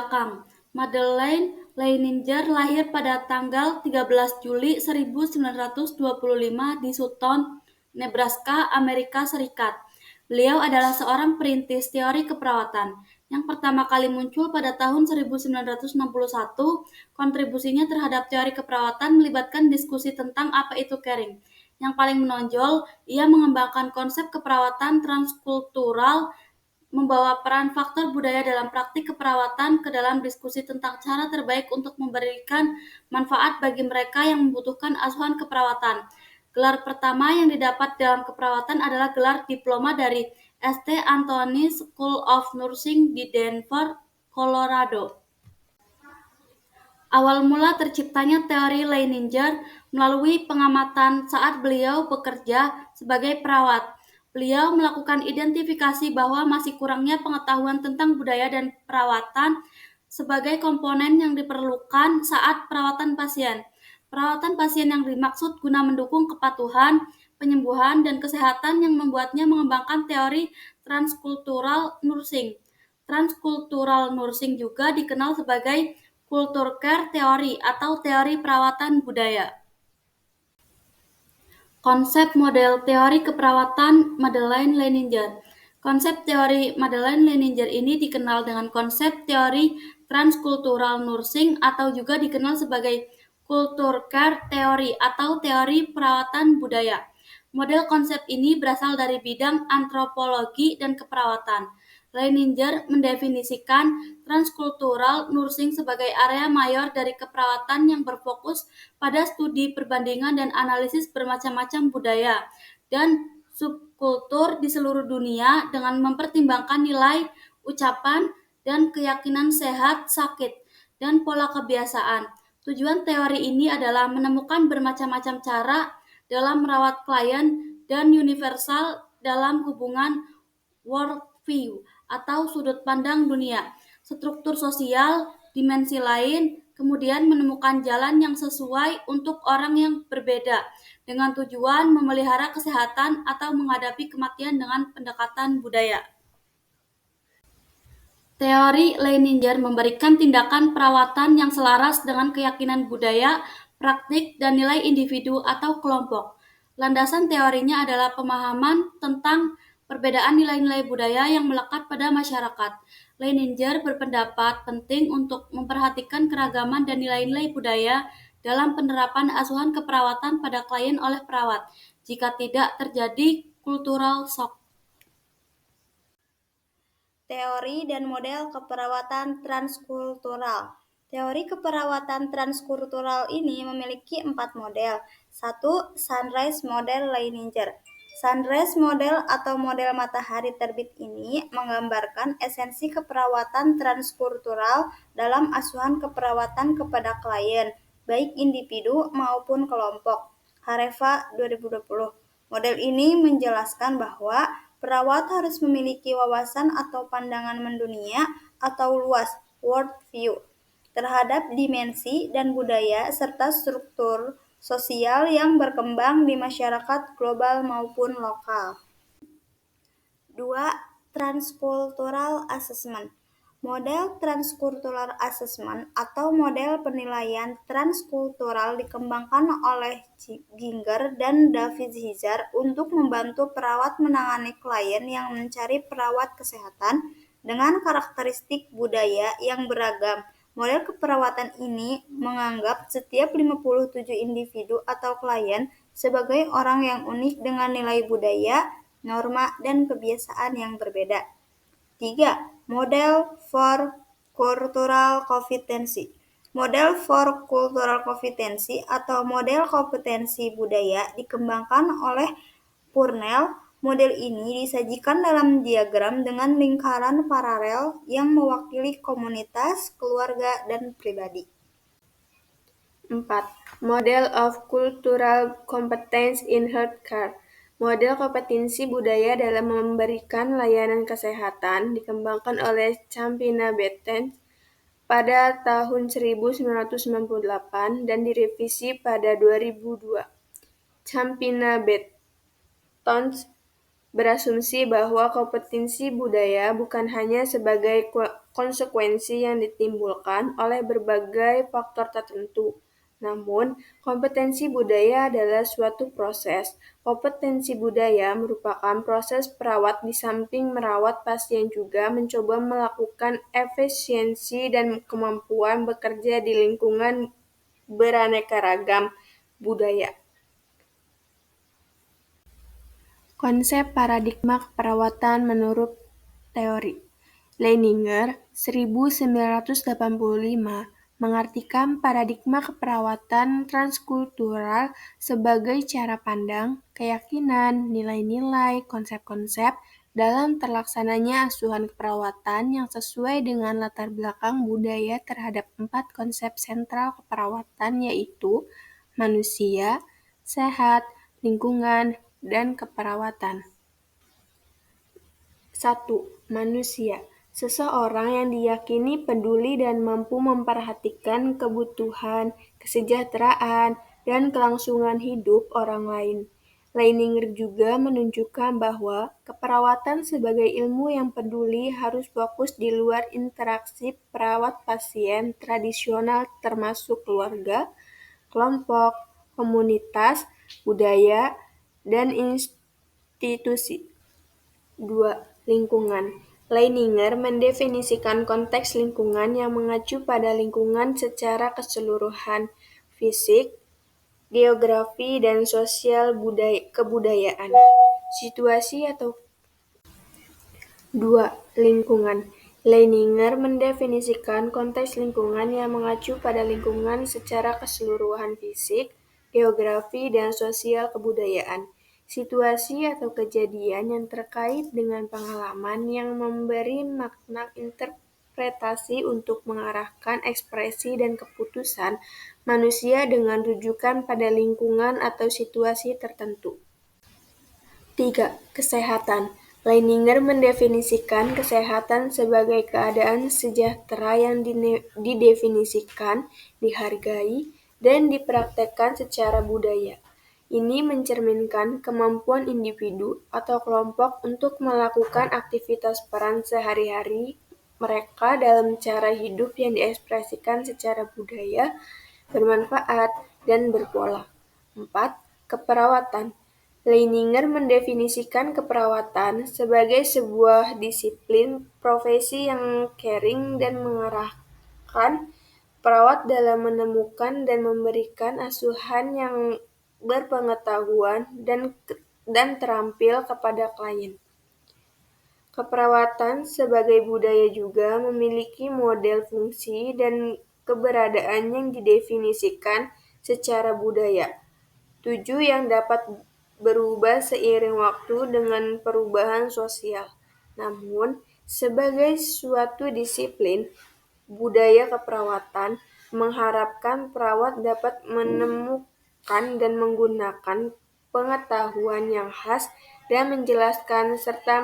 belakang. Madeleine Leininger lahir pada tanggal 13 Juli 1925 di Sutton, Nebraska, Amerika Serikat. Beliau adalah seorang perintis teori keperawatan yang pertama kali muncul pada tahun 1961. Kontribusinya terhadap teori keperawatan melibatkan diskusi tentang apa itu caring. Yang paling menonjol, ia mengembangkan konsep keperawatan transkultural, membawa peran faktor budaya dalam praktik keperawatan ke dalam diskusi tentang cara terbaik untuk memberikan manfaat bagi mereka yang membutuhkan asuhan keperawatan. Gelar pertama yang didapat dalam keperawatan adalah gelar diploma dari St. Anthony School of Nursing di Denver, Colorado. Awal mula terciptanya teori Leininger melalui pengamatan saat beliau bekerja sebagai perawat. Beliau melakukan identifikasi bahwa masih kurangnya pengetahuan tentang budaya dan perawatan sebagai komponen yang diperlukan saat perawatan pasien. Perawatan pasien yang dimaksud guna mendukung kepatuhan, penyembuhan, dan kesehatan yang membuatnya mengembangkan teori transkultural nursing. Transkultural nursing juga dikenal sebagai Culture Care Theory atau teori perawatan budaya. Konsep model teori keperawatan Madeleine Leininger. Konsep teori Madeleine Leininger ini dikenal dengan konsep teori transkultural nursing atau juga dikenal sebagai Culture Care Theory atau teori perawatan budaya. Model konsep ini berasal dari bidang antropologi dan keperawatan. Leininger mendefinisikan transkultural nursing sebagai area mayor dari keperawatan yang berfokus pada studi perbandingan dan analisis bermacam-macam budaya dan subkultur di seluruh dunia dengan mempertimbangkan nilai, ucapan, dan keyakinan sehat, sakit, dan pola kebiasaan. Tujuan teori ini adalah menemukan bermacam-macam cara dalam merawat klien dan universal dalam hubungan worldview atau sudut pandang dunia, struktur sosial, dimensi lain, kemudian menemukan jalan yang sesuai untuk orang yang berbeda dengan tujuan memelihara kesehatan atau menghadapi kematian dengan pendekatan budaya. Teori Leininger memberikan tindakan perawatan yang selaras dengan keyakinan budaya, praktik, dan nilai individu atau kelompok. Landasan teorinya adalah pemahaman tentang perbedaan nilai-nilai budaya yang melekat pada masyarakat. Leininger berpendapat penting untuk memperhatikan keragaman dan nilai-nilai budaya dalam penerapan asuhan keperawatan pada klien oleh perawat, jika tidak terjadi cultural shock. Teori dan model keperawatan transkultural. Teori keperawatan transkultural ini memiliki 4 model. 1. Sunrise Model Leininger. Sunrise Model atau model matahari terbit ini menggambarkan esensi keperawatan transkultural dalam asuhan keperawatan kepada klien, baik individu maupun kelompok. Hareva 2020. Model ini menjelaskan bahwa perawat harus memiliki wawasan atau pandangan mendunia atau luas (world view) terhadap dimensi dan budaya serta struktur sosial yang berkembang di masyarakat global maupun lokal. 2. Transcultural Assessment. Model Transcultural Assessment atau model penilaian transkultural dikembangkan oleh Ginger dan David Hizar untuk membantu perawat menangani klien yang mencari perawat kesehatan dengan karakteristik budaya yang beragam. Model keperawatan ini menganggap setiap 57 individu atau klien sebagai orang yang unik dengan nilai budaya, norma, dan kebiasaan yang berbeda. 3. Model for Cultural Competency. Model for Cultural Competency atau model kompetensi budaya dikembangkan oleh Purnell. Model ini disajikan dalam diagram dengan lingkaran paralel yang mewakili komunitas, keluarga, dan pribadi. 4. Model of Cultural Competence in Healthcare. Model kompetensi budaya dalam memberikan layanan kesehatan dikembangkan oleh Campina Bettens pada tahun 1998 dan direvisi pada 2002. Campina Bettens berasumsi bahwa kompetensi budaya bukan hanya sebagai konsekuensi yang ditimbulkan oleh berbagai faktor tertentu. Namun, kompetensi budaya adalah suatu proses. Kompetensi budaya merupakan proses perawat di samping merawat pasien juga mencoba melakukan efisiensi dan kemampuan bekerja di lingkungan beraneka ragam budaya. Konsep paradigma keperawatan menurut teori Leininger 1985 mengartikan paradigma keperawatan transkultural sebagai cara pandang, keyakinan, nilai-nilai, konsep-konsep dalam terlaksananya asuhan keperawatan yang sesuai dengan latar belakang budaya terhadap 4 konsep sentral keperawatan yaitu manusia, sehat, lingkungan, dan keperawatan. 1. Manusia. Seseorang yang diyakini peduli dan mampu memperhatikan kebutuhan, kesejahteraan, dan kelangsungan hidup orang lain. Leininger juga menunjukkan bahwa keperawatan sebagai ilmu yang peduli harus fokus di luar interaksi perawat-pasien tradisional termasuk keluarga, kelompok, komunitas, budaya, dan institusi. 2. Lingkungan. Leininger mendefinisikan konteks lingkungan yang mengacu pada lingkungan secara keseluruhan, fisik, geografi, dan sosial kebudayaan. Situasi atau 2. Lingkungan. Leininger mendefinisikan konteks lingkungan yang mengacu pada lingkungan secara keseluruhan fisik, geografi, dan sosial kebudayaan. Situasi atau kejadian yang terkait dengan pengalaman yang memberi makna interpretasi untuk mengarahkan ekspresi dan keputusan manusia dengan rujukan pada lingkungan atau situasi tertentu. 3. Kesehatan. Leininger mendefinisikan kesehatan sebagai keadaan sejahtera yang didefinisikan, dihargai, dan dipraktekkan secara budaya. Ini mencerminkan kemampuan individu atau kelompok untuk melakukan aktivitas peran sehari-hari mereka dalam cara hidup yang diekspresikan secara budaya, bermanfaat, dan berpola. 4. Keperawatan. Leininger mendefinisikan keperawatan sebagai sebuah disiplin profesi yang caring dan mengarahkan perawat dalam menemukan dan memberikan asuhan yang berpengetahuan dan terampil kepada klien. Keperawatan sebagai budaya juga memiliki model fungsi dan keberadaan yang didefinisikan secara budaya. 7 yang dapat berubah seiring waktu dengan perubahan sosial. Namun, sebagai suatu disiplin, budaya keperawatan mengharapkan perawat dapat menemukan dan menggunakan pengetahuan yang khas dan menjelaskan serta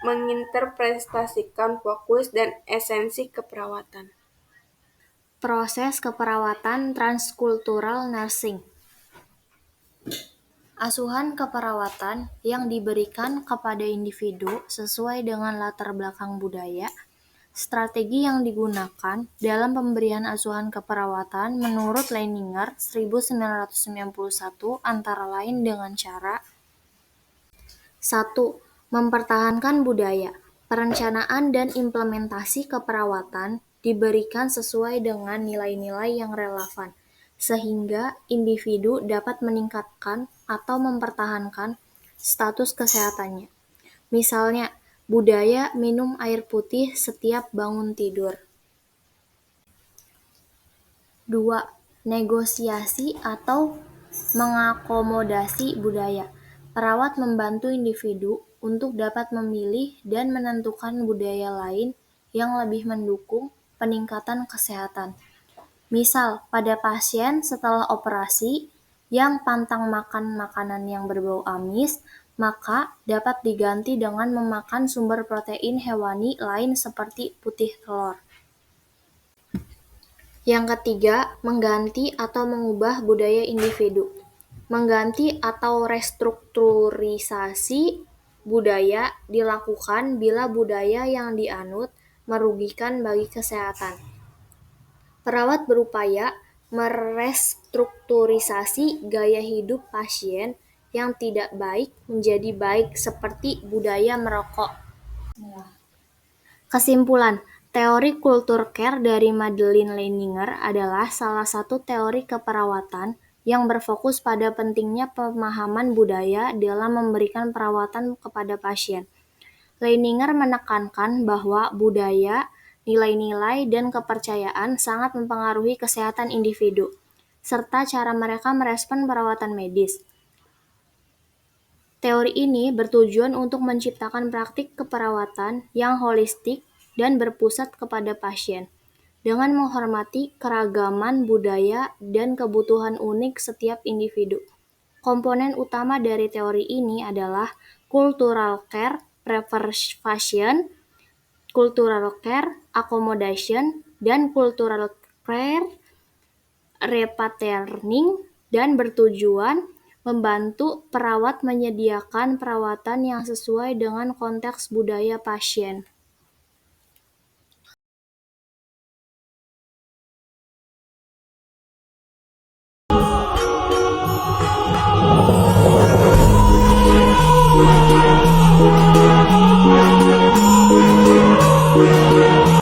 menginterpretasikan fokus dan esensi keperawatan. Proses keperawatan transkultural nursing. Asuhan keperawatan yang diberikan kepada individu sesuai dengan latar belakang budaya. Strategi yang digunakan dalam pemberian asuhan keperawatan menurut Leininger 1991 antara lain dengan cara 1. Mempertahankan budaya. Perencanaan dan implementasi keperawatan diberikan sesuai dengan nilai-nilai yang relevan, sehingga individu dapat meningkatkan atau mempertahankan status kesehatannya. Misalnya, budaya minum air putih setiap bangun tidur. 2. Negosiasi atau mengakomodasi budaya. Perawat membantu individu untuk dapat memilih dan menentukan budaya lain yang lebih mendukung peningkatan kesehatan. Misal, pada pasien setelah operasi yang pantang makan makanan yang berbau amis, maka dapat diganti dengan memakan sumber protein hewani lain seperti putih telur. Yang ketiga, mengganti atau mengubah budaya individu. Mengganti atau restrukturisasi budaya dilakukan bila budaya yang dianut merugikan bagi kesehatan. Perawat berupaya merestrukturisasi gaya hidup pasien yang tidak baik menjadi baik seperti budaya merokok. Kesimpulan, teori kultur care dari Madeline Leininger adalah salah satu teori keperawatan yang berfokus pada pentingnya pemahaman budaya dalam memberikan perawatan kepada pasien. Leininger menekankan bahwa budaya, nilai-nilai, dan kepercayaan sangat mempengaruhi kesehatan individu, serta cara mereka merespon perawatan medis. Teori ini bertujuan untuk menciptakan praktik keperawatan yang holistik dan berpusat kepada pasien, dengan menghormati keragaman budaya dan kebutuhan unik setiap individu. Komponen utama dari teori ini adalah cultural care preservation, cultural care accommodation, dan cultural care repatterning, dan bertujuan membantu perawat menyediakan perawatan yang sesuai dengan konteks budaya pasien.